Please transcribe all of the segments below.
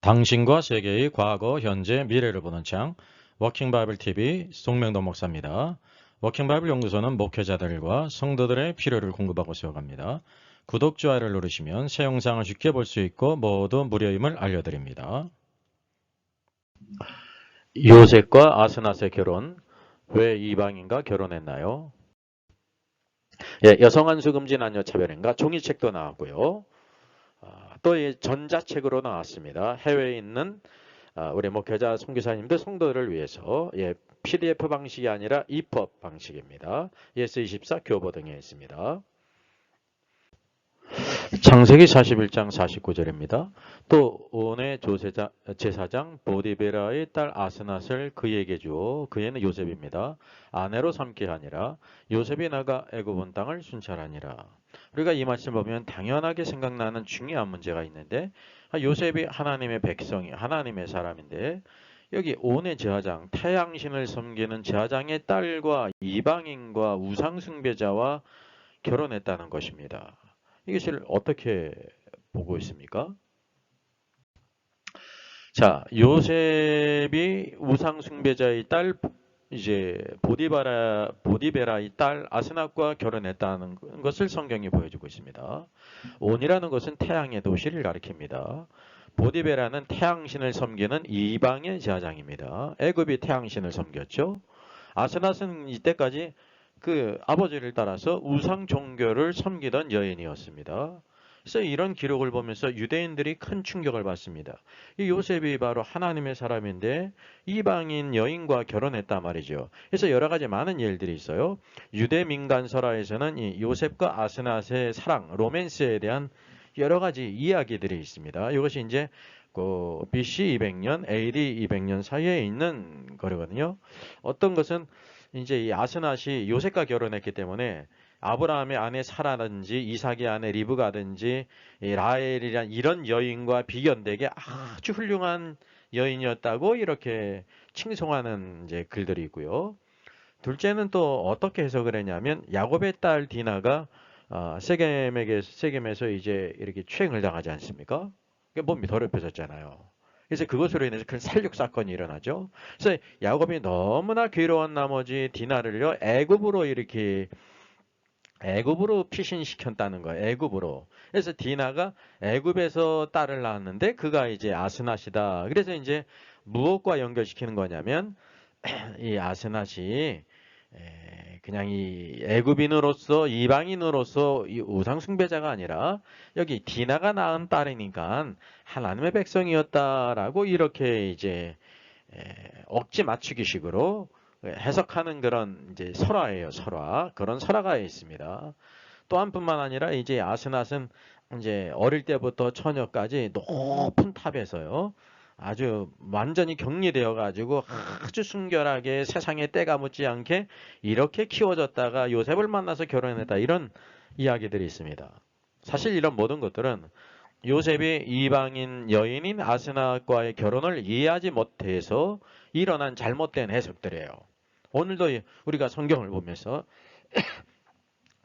당신과 세계의 과거, 현재, 미래를 보는 창 워킹 바이블 TV 송명도 목사입니다. 워킹 바이블 연구소는 목회자들과 성도들의 필요를 공급하고 세워갑니다. 구독, 좋아요를 누르시면 새 영상을 쉽게 볼 수 있고 모두 무료임을 알려드립니다. 요셉과 아스낫의 결혼, 왜 이방인과 결혼했나요? 여성 한수 금지 남녀 차별인가 종이책도 나왔고요. 또 전자책으로 나왔습니다. 해외에 있는 우리 목회자 선교사님들 성도들을 위해서 PDF 방식이 아니라 EPUB 방식입니다. 예스24 교보 등에 있습니다. 창세기 41장 49절입니다. 또 온의 제사장 보디베라의 딸 아스낫을 그에게 주어 그애는 요셉입니다. 아내로 삼게 하니라. 요셉이 나가 애굽 땅을 순찰하니라. 우리가 이 말씀 보면 당연하게 생각나는 중요한 문제가 있는데 요셉이 하나님의 백성이 하나님의 사람인데 여기 온의 제사장 태양신을 섬기는 제사장의 딸과 이방인과 우상숭배자와 결혼했다는 것입니다. 이것을 어떻게 보고 있습니까? 자, 요셉이 우상 숭배자의 딸 보디베라의 딸 아스낫과 결혼했다는 것을 성경이 보여주고 있습니다. 온이라는 것은 태양의 도시를 가리킵니다. 보디베라는 태양신을 섬기는 이방의 제사장입니다. 애굽이 태양신을 섬겼죠. 아스낫은 이때까지 그 아버지를 따라서 우상 종교를 섬기던 여인이었습니다. 그래서 이런 기록을 보면서 유대인들이 큰 충격을 받습니다. 이 요셉이 바로 하나님의 사람인데 이방인 여인과 결혼했단 말이죠. 그래서 여러 가지 많은 일들이 있어요. 유대 민간 설화에서는 이 요셉과 아스낫의 사랑, 로맨스에 대한 여러 가지 이야기들이 있습니다. 이것이 이제 그 BC 200년, AD 200년 사이에 있는 거거든요. 어떤 것은 이제 이 아스낫이 요셉과 결혼했기 때문에 아브라함의 아내 사라든지 이삭의 아내 리브가든지 라헬이란 이런 여인과 비견되게 아주 훌륭한 여인이었다고 이렇게 칭송하는 이제 글들이 있고요. 둘째는 또 어떻게 해석을 했냐면 야곱의 딸 디나가 세겜에서 이제 이렇게 추행을 당하지 않습니까? 몸이 더럽혀졌잖아요. 그래서 그것으로 인해서 큰 살육 사건이 일어나죠. 그래서 야곱이 너무나 괴로운 나머지 디나를요 애굽으로 피신시켰다는 거예요. 애굽으로. 그래서 디나가 애굽에서 딸을 낳았는데 그가 이제 아스낫이다. 그래서 이제 무엇과 연결시키는 거냐면 이 아스낫이 그냥 이 애굽인으로서 이방인으로서 이 우상 숭배자가 아니라 여기 디나가 낳은 딸이니까 하나님의 백성이었다라고 이렇게 이제 억지 맞추기식으로 해석하는 그런 이제 설화예요, 설화. 그런 설화가 있습니다. 또한 뿐만 아니라 이제 아스낫은 이제 어릴 때부터 처녀까지 높은 탑에서요. 아주 완전히 격리되어 가지고 아주 순결하게 세상에 때가 묻지 않게 이렇게 키워졌다가 요셉을 만나서 결혼했다. 이런 이야기들이 있습니다. 사실 이런 모든 것들은 요셉이 이방인 여인인 아스낫과의 결혼을 이해하지 못해서 일어난 잘못된 해석들이에요. 오늘도 우리가 성경을 보면서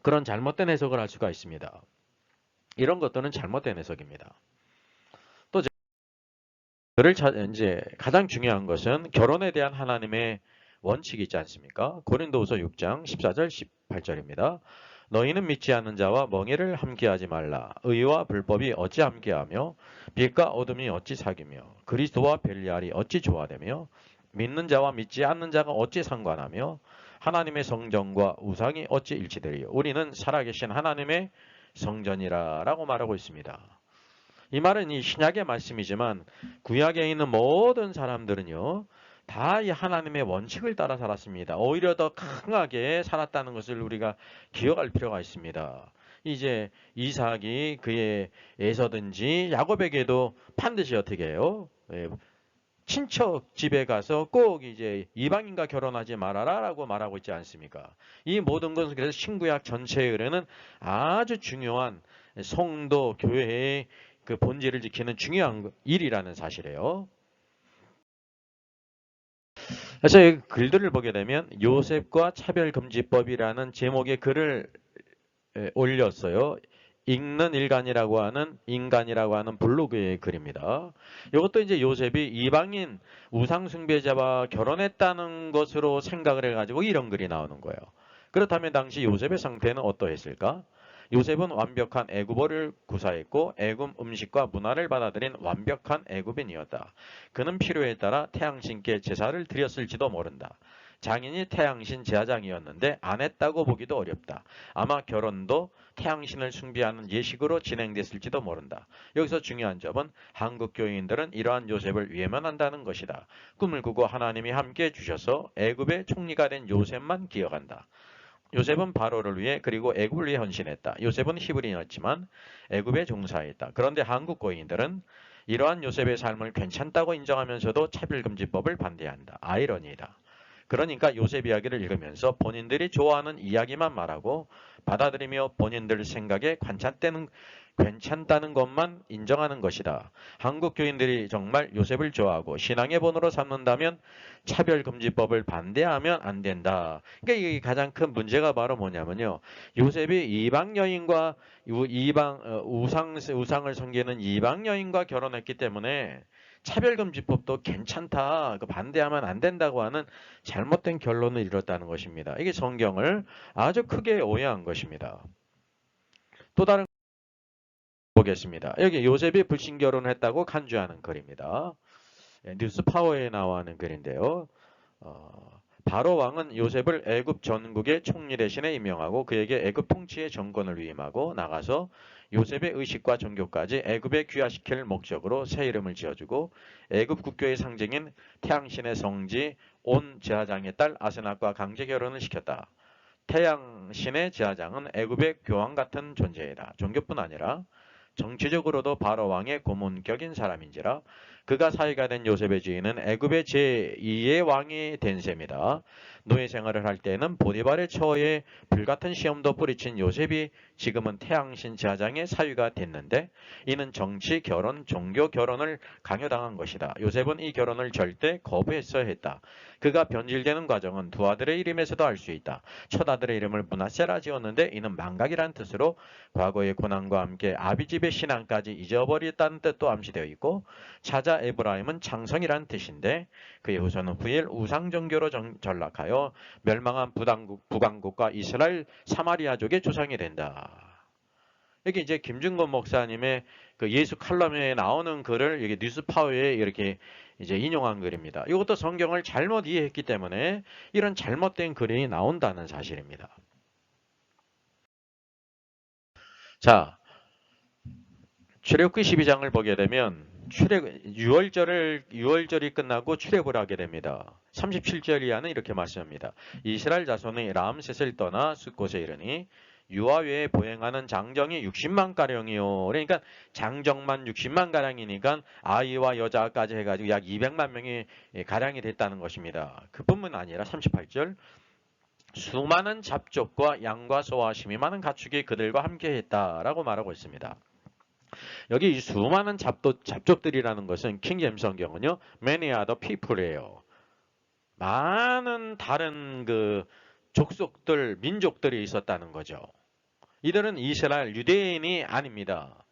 그런 잘못된 해석을 할 수가 있습니다. 이런 것들은 잘못된 해석입니다. 또 이제 가장 중요한 것은 결혼에 대한 하나님의 원칙이 있지 않습니까? 고린도후서 6장 14절 18절입니다. 너희는 믿지 않는 자와 멍에를 함께하지 말라. 의와 불법이 어찌 함께하며 빛과 어둠이 어찌 사귀며 그리스도와 벨리알이 어찌 조화되며 믿는 자와 믿지 않는 자가 어찌 상관하며 하나님의 성전과 우상이 어찌 일치되리요. 우리는 살아계신 하나님의 성전이라고 말하고 있습니다. 이 말은 이 신약의 말씀이지만 구약에 있는 모든 사람들은요. 다 이 하나님의 원칙을 따라 살았습니다. 오히려 더 강하게 살았다는 것을 우리가 기억할 필요가 있습니다. 이제 이삭이 그의 에서든지 야곱에게도 반드시 어떻게 해요? 친척 집에 가서 꼭 이제 이방인과 결혼하지 말아라라고 말하고 있지 않습니까? 이 모든 것은 그래서 신구약 전체에 의뢰는 아주 중요한 성도 교회의 그 본질을 지키는 중요한 일이라는 사실이에요. 그래서 이 글들을 보게 되면 요셉과 차별금지법이라는 제목의 글을 올렸어요. 읽는 인간이라고 하는 블로그의 글입니다. 이것도 이제 요셉이 이방인 우상숭배자와 결혼했다는 것으로 생각을 해가지고 이런 글이 나오는 거예요. 그렇다면 당시 요셉의 상태는 어떠했을까? 요셉은 완벽한 애굽어를 구사했고 애굽 음식과 문화를 받아들인 완벽한 애굽인이었다. 그는 필요에 따라 태양신께 제사를 드렸을지도 모른다. 장인이 태양신 제사장이었는데 안 했다고 보기도 어렵다. 아마 결혼도 태양신을 숭배하는 예식으로 진행됐을지도 모른다. 여기서 중요한 점은 한국 교인들은 이러한 요셉을 외면한다는 것이다. 꿈을 꾸고 하나님이 함께 주셔서 애굽의 총리가 된 요셉만 기억한다. 요셉은 바로를 위해 그리고 애굽을 위해 헌신했다. 요셉은 히브리인이었지만 애굽에 종사했다. 그런데 한국 고인들은 이러한 요셉의 삶을 괜찮다고 인정하면서도 차별금지법을 반대한다. 아이러니이다. 그러니까 요셉 이야기를 읽으면서 본인들이 좋아하는 이야기만 말하고 받아들이며 본인들 생각에 괜찮다는 것만 인정하는 것이다. 한국 교인들이 정말 요셉을 좋아하고 신앙의 본으로 삼는다면 차별금지법을 반대하면 안 된다. 그러니까 이게 가장 큰 문제가 바로 뭐냐면요. 요셉이 이방 여인과 우상을 섬기는 이방 여인과 결혼했기 때문에 차별금지법도 괜찮다, 반대하면 안 된다고 하는 잘못된 결론을 이뤘다는 것입니다. 이게 성경을 아주 크게 오해한 것입니다. 또 다른 보겠습니다. 여기 요셉이 불신 결혼을 했다고 간주하는 글입니다. 뉴스파워에 나와는 글인데요. 바로 왕은 요셉을 애굽 전국의 총리 대신에 임명하고 그에게 애굽 통치의 정권을 위임하고 나가서 요셉의 의식과 종교까지 애굽에 귀화시킬 목적으로 새 이름을 지어주고 애굽 국교의 상징인 태양신의 성지 온 제사장의 딸 아스낫과 강제 결혼을 시켰다. 태양신의 제사장은 애굽의 교황 같은 존재이다. 종교뿐 아니라 정치적으로도 바로 왕의 고문격인 사람인지라 그가 사위가 된 요셉의 주인은 애굽의 제2의 왕이 된 셈이다. 노예 생활을 할 때에는 보디발의 처에 불같은 시험도 뿌리친 요셉이 지금은 태양신 제사장의 사위가 됐는데 이는 정치, 결혼, 종교 결혼을 강요당한 것이다. 요셉은 이 결혼을 절대 거부했어야 했다. 그가 변질되는 과정은 두 아들의 이름에서도 알 수 있다. 첫 아들의 이름을 므낫세라 지었는데 이는 망각이란 뜻으로 과거의 고난과 함께 아비집의 신앙까지 잊어버렸다는 뜻도 암시되어 있고 차자 에브라임은 창성이란 뜻인데 그의 후손은 후일 우상종교로 전락하여 멸망한 북왕국과 이스라엘 사마리아족의 조상이 된다. 여기 이제 김준건 목사님의 그 예수 칼럼에 나오는 글을 여기 뉴스파워에 이렇게 이제 인용한 글입니다. 이것도 성경을 잘못 이해했기 때문에 이런 잘못된 글이 나온다는 사실입니다. 자, 출애굽기 12장을 보게 되면 6월절이 끝나고 출애굽을 하게 됩니다. 37절 이하는 이렇게 말씀합니다. 이스라엘 자손이 라암셋을 떠나 숫곳에 이르니 유아 외에 보행하는 장정이 60만 가량이요. 그러니까 장정만 60만 가량이니까 아이와 여자까지 해가지고 약 200만 명이 가량이 됐다는 것입니다. 그뿐만 아니라 38절 수많은 잡족과 양과 소와 심이 많은 가축이 그들과 함께 했다라고 말하고 있습니다. 여기 이 수많은 잡족들이라는 것은 킹제임스 성경은요, many other people이에요. 많은 다른 그 족속들, 민족들이 있었다는 거죠. 이들은 이스라엘 유대인이 아닙니다.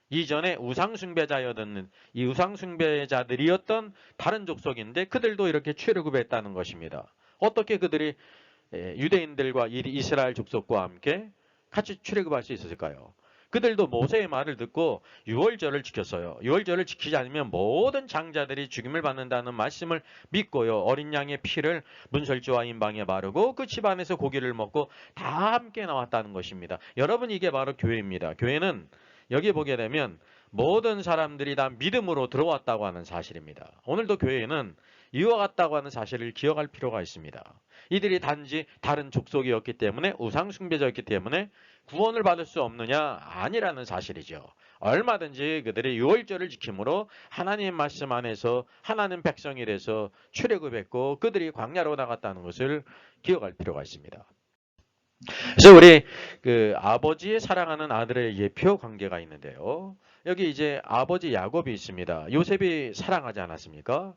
이전에 우상숭배자였던 이 우상숭배자들이었던 다른 족속인데 그들도 이렇게 출애굽했다는 것입니다. 어떻게 그들이 유대인들과 이스라엘 족속과 함께 같이 출애굽할 수 있었을까요? 그들도 모세의 말을 듣고 유월절을 지켰어요. 유월절을 지키지 않으면 모든 장자들이 죽임을 받는다는 말씀을 믿고요. 어린 양의 피를 문설주와 인방에 바르고 그 집안에서 고기를 먹고 다 함께 나왔다는 것입니다. 여러분 이게 바로 교회입니다. 교회는 여기 보게 되면 모든 사람들이 다 믿음으로 들어왔다고 하는 사실입니다. 오늘도 교회는 이와 같다고 하는 사실을 기억할 필요가 있습니다. 이들이 단지 다른 족속이었기 때문에 우상숭배자였기 때문에 구원을 받을 수 없느냐? 아니라는 사실이죠. 얼마든지 그들이 유월절을 지킴으로 하나님 말씀 안에서 하나님 백성이 돼서 출애굽했고 그들이 광야로 나갔다는 것을 기억할 필요가 있습니다. 그래서 우리 그 아버지의 사랑하는 아들의 예표 관계가 있는데요. 여기 이제 아버지 야곱이 있습니다. 요셉이 사랑하지 않았습니까?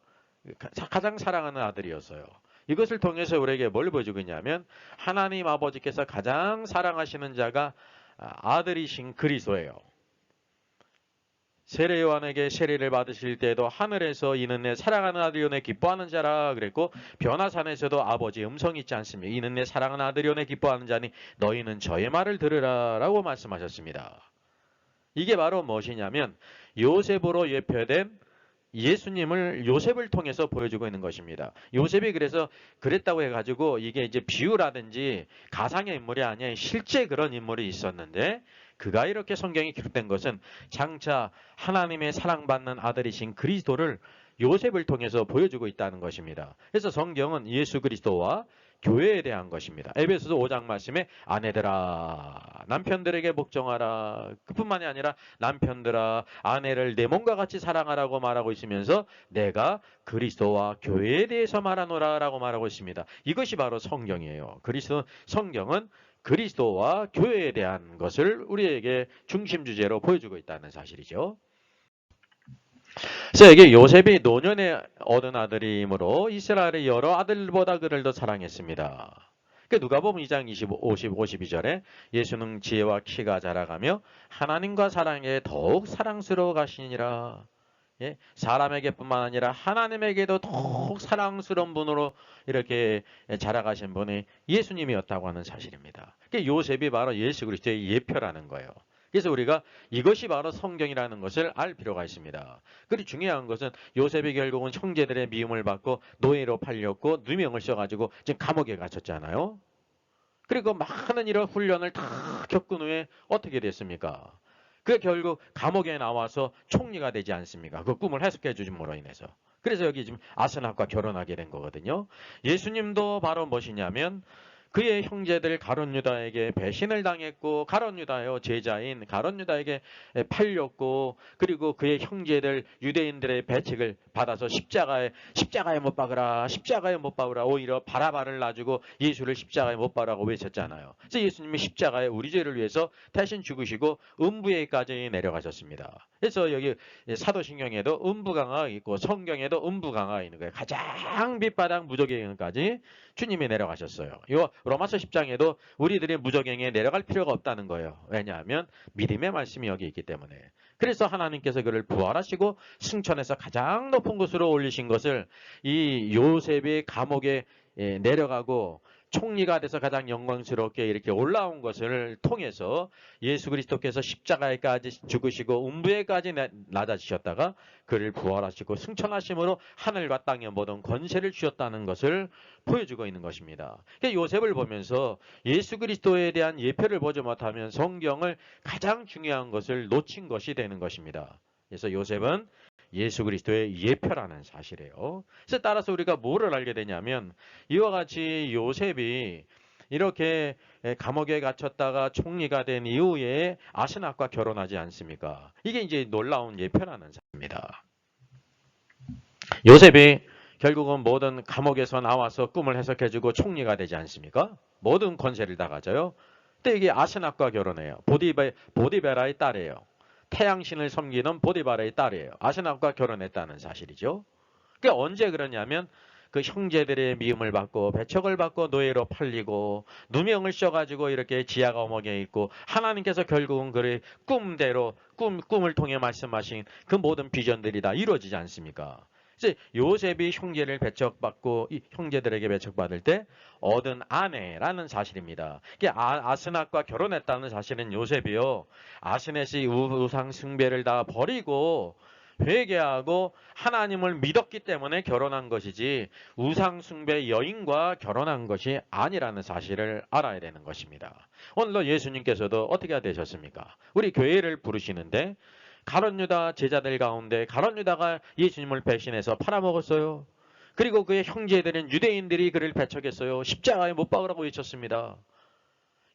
가장 사랑하는 아들이었어요. 이것을 통해서 우리에게 뭘 보여주고 있냐면 하나님 아버지께서 가장 사랑하시는 자가 아들이신 그리스도예요. 세례 요한에게 세례를 받으실 때도 하늘에서 이는 내 사랑하는 아들이요 내 기뻐하는 자라 그랬고, 변화산에서도 아버지의 음성이 있지 않습니까? 이는 내 사랑하는 아들이요 내 기뻐하는 자니 너희는 저의 말을 들으라 라고 말씀하셨습니다. 이게 바로 무엇이냐면 요셉으로 예표된 예수님을 요셉을 통해서 보여주고 있는 것입니다. 요셉이 그래서 그랬다고 해가지고 이게 이제 비유라든지 가상의 인물이 아니라 실제 그런 인물이 있었는데, 그가 이렇게 성경에 기록된 것은 장차 하나님의 사랑받는 아들이신 그리스도를 요셉을 통해서 보여주고 있다는 것입니다. 그래서 성경은 예수 그리스도와 교회에 대한 것입니다. 에베소서 5장 말씀에 아내들아 남편들에게 복종하라. 그뿐만이 아니라 남편들아 아내를 내 몸과 같이 사랑하라고 말하고 있으면서 내가 그리스도와 교회에 대해서 말하노라 라고 말하고 있습니다. 이것이 바로 성경이에요. 성경은 그리스도와 교회에 대한 것을 우리에게 중심 주제로 보여주고 있다는 사실이죠. 그래서 여기 요셉이 노년에 얻은 아들이므로 이스라엘의 여러 아들보다 그를 더 사랑했습니다. 누가복음 2장 52절에 예수는 지혜와 키가 자라가며 하나님과 사랑에 더욱 사랑스러워 가시니라. 예? 사람에게뿐만 아니라 하나님에게도 더욱 사랑스러운 분으로 이렇게 자라가신 분이 예수님이었다고 하는 사실입니다. 요셉이 바로 예수 그리스도의 예표라는 거예요. 그래서 우리가 이것이 바로 성경이라는 것을 알 필요가 있습니다. 그리고 중요한 것은 요셉이 결국은 형제들의 미움을 받고 노예로 팔렸고 누명을 써가지고 지금 감옥에 갇혔잖아요. 그리고 많은 이런 훈련을 다 겪은 후에 어떻게 됐습니까? 그 결국 감옥에 나와서 총리가 되지 않습니까? 그 꿈을 해석해 주신 으로 인해서. 그래서 여기 지금 아스낙과 결혼하게 된 거거든요. 예수님도 바로 무엇이냐면 그의 형제들 가룟 유다에게 배신을 당했고, 가룟 유다요 제자인 가룟 유다에게 팔렸고, 그리고 그의 형제들 유대인들의 배척을 받아서 십자가에 못 박으라, 십자가에 못 박으라, 오히려 바라바를 놔주고 예수를 십자가에 못 박으라고 외쳤잖아요. 그래서 예수님이 십자가에 우리 죄를 위해서 대신 죽으시고 음부에까지 내려가셨습니다. 그래서 여기 사도신경에도 음부강화가 있고 성경에도 음부강화가 있는 거예요. 가장 밑바닥 무저갱까지 주님이 내려가셨어요. 이 로마서 10장에도 우리들이 무저갱에 내려갈 필요가 없다는 거예요. 왜냐하면 믿음의 말씀이 여기 있기 때문에. 그래서 하나님께서 그를 부활하시고 승천해서 가장 높은 곳으로 올리신 것을 이 요셉이 감옥에 내려가고 총리가 돼서 가장 영광스럽게 이렇게 올라온 것을 통해서 예수 그리스도께서 십자가에까지 죽으시고 음부에까지 낮아지셨다가 그를 부활하시고 승천하심으로 하늘과 땅의 모든 권세를 주셨다는 것을 보여주고 있는 것입니다. 요셉을 보면서 예수 그리스도에 대한 예표를 보지 못하면 성경을 가장 중요한 것을 놓친 것이 되는 것입니다. 그래서 요셉은 예수 그리스도의 예표라는 사실이에요. 그래서 따라서 우리가 뭐를 알게 되냐면 이와 같이 요셉이 이렇게 감옥에 갇혔다가 총리가 된 이후에 아스낙과 결혼하지 않습니까? 이게 이제 놀라운 예표라는 사실입니다. 요셉이 결국은 모든 감옥에서 나와서 꿈을 해석해주고 총리가 되지 않습니까? 모든 권세를 다 가져요. 근데 이게 아스낙과 결혼해요. 보디베라의 딸이에요. 태양신을 섬기는 보디바라의 딸이에요. 아스낙과 결혼했다는 사실이죠. 그게 언제 그러냐면 그 형제들의 미움을 받고 배척을 받고 노예로 팔리고 누명을 써가지고 이렇게 지하 감옥에 있고 하나님께서 결국은 그의 꿈대로 꿈을 통해 말씀하신 그 모든 비전들이 다 이루어지지 않습니까? 그래서 요셉이 형제를 배척받고 형제들에게 배척받을 때 얻은 아내라는 사실입니다. 아스낙과 결혼했다는 사실은 요셉이요. 아스넷이 우상 숭배를 다 버리고 회개하고 하나님을 믿었기 때문에 결혼한 것이지 우상 숭배 여인과 결혼한 것이 아니라는 사실을 알아야 되는 것입니다. 오늘도 예수님께서도 어떻게 되셨습니까? 우리 교회를 부르시는데 가룟 유다 제자들 가운데 가룟 유다가 예수님을 배신해서 팔아먹었어요. 그리고 그의 형제들은 유대인들이 그를 배척했어요. 십자가에 못 박으라고 외쳤습니다.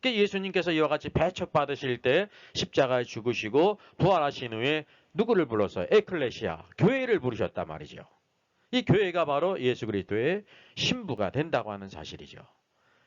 예수님께서 이와 같이 배척받으실 때 십자가에 죽으시고 부활하신 후에 누구를 불렀어요? 에클레시아, 교회를 부르셨단 말이죠. 이 교회가 바로 예수 그리스도의 신부가 된다고 하는 사실이죠.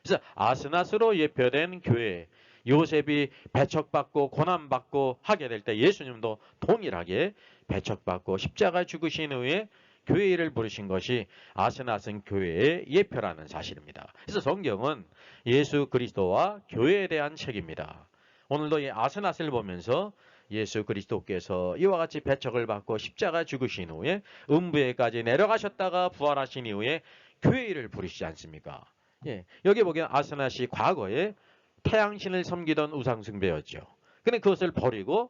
그래서 아스낫으로 예표된 교회, 요셉이 배척받고 고난받고 하게 될 때 예수님도 동일하게 배척받고 십자가에 죽으신 후에 교회를 부르신 것이 아스낫은 교회의 예표라는 사실입니다. 그래서 성경은 예수 그리스도와 교회에 대한 책입니다. 오늘도 이 아스낫을 보면서 예수 그리스도께서 이와 같이 배척을 받고 십자가 죽으신 후에 음부에까지 내려가셨다가 부활하신 이후에 교회를 부르시지 않습니까? 예, 여기 보기엔 아스낫이 과거에 태양신을 섬기던 우상숭배였죠. 근데 그것을 버리고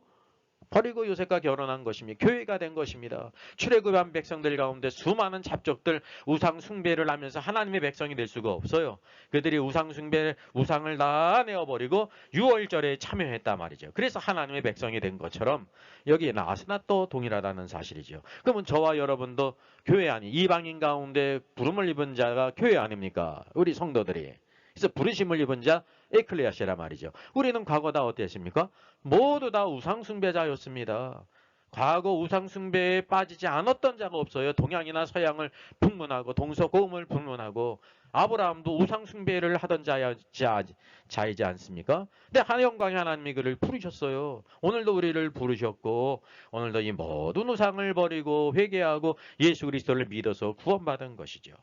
요셉과 결혼한 것입니다. 교회가 된 것입니다. 출애굽한 백성들 가운데 수많은 잡족들 우상 숭배를 하면서 하나님의 백성이 될 수가 없어요. 그들이 우상 숭배, 우상을 다 내어버리고 유월절에 참여했단 말이죠. 그래서 하나님의 백성이 된 것처럼 여기 아스낫도 동일하다는 사실이죠. 그러면 저와 여러분도 교회 아니 이방인 가운데 부름을 입은 자가 교회 아닙니까? 우리 성도들이. 그래서 부르심을 입은 자 에클레시아란 말이죠. 우리는 과거 다 어땠습니까? 모두 다 우상숭배자였습니다. 과거 우상숭배에 빠지지 않았던 자가 없어요. 동양이나 서양을 불문하고 동서고음을 불문하고 아브라함도 우상숭배를 하던 자이지 않습니까? 근데 하영광의 하나님이 그를 부르셨어요. 오늘도 우리를 부르셨고 오늘도 이 모든 우상을 버리고 회개하고 예수 그리스도를 믿어서 구원받은 것이죠.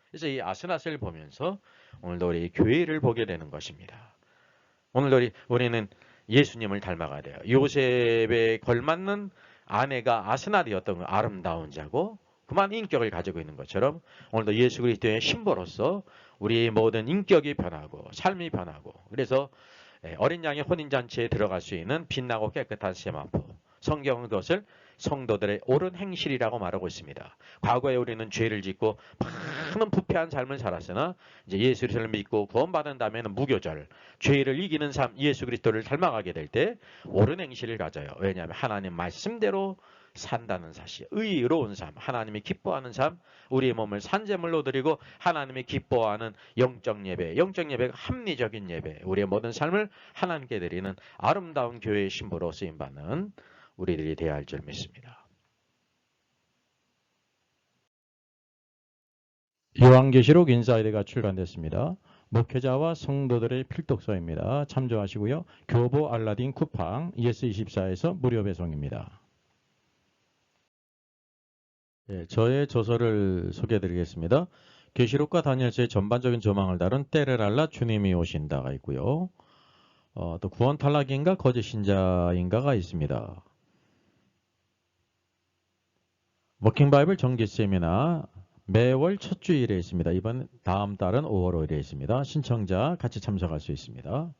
그래서 이 아스낫을 보면서 오늘도 우리 교회를 보게 되는 것입니다. 오늘도 우리는 예수님을 닮아가야 돼요. 요셉에 걸맞는 아내가 아스낫이었던 그 아름다운 자고 그만 인격을 가지고 있는 것처럼 오늘도 예수 그리스도의 신부로서 우리 모든 인격이 변하고 삶이 변하고 그래서 어린 양의 혼인잔치에 들어갈 수 있는 빛나고 깨끗한 세마포. 성경은 그것을 성도들의 옳은 행실이라고 말하고 있습니다. 과거에 우리는 죄를 짓고 많은 부패한 삶을 살았으나 이제 예수 그리스도를 믿고 구원받은 다음에는 무교절, 죄를 이기는 삶, 예수 그리스도를 닮아가게 될 때 옳은 행실을 가져요. 왜냐하면 하나님 말씀대로 산다는 사실, 의로운 삶, 하나님이 기뻐하는 삶, 우리의 몸을 산제물로 드리고 하나님이 기뻐하는 영적 예배, 영적 예배가 합리적인 예배, 우리의 모든 삶을 하나님께 드리는 아름다운 교회의 신부로 쓰임받는 우리들이 되어야 할 줄 믿습니다. 요한계시록 인사이드가 출간됐습니다. 목회자와 성도들의 필독서입니다. 참조하시고요. 교보 알라딘 쿠팡 ES24에서 무료 배송입니다. 네, 저의 저서를 소개해드리겠습니다. 계시록과 다니엘서의 전반적인 조망을 다룬 때를 알라 주님이 오신다가 있고요. 또 구원 탈락인가 거짓 신자인가가 있습니다. 워킹 바이블 정기 세미나 매월 첫 주일에 있습니다. 다음 달은 5월 5일에 있습니다. 신청자 같이 참석할 수 있습니다.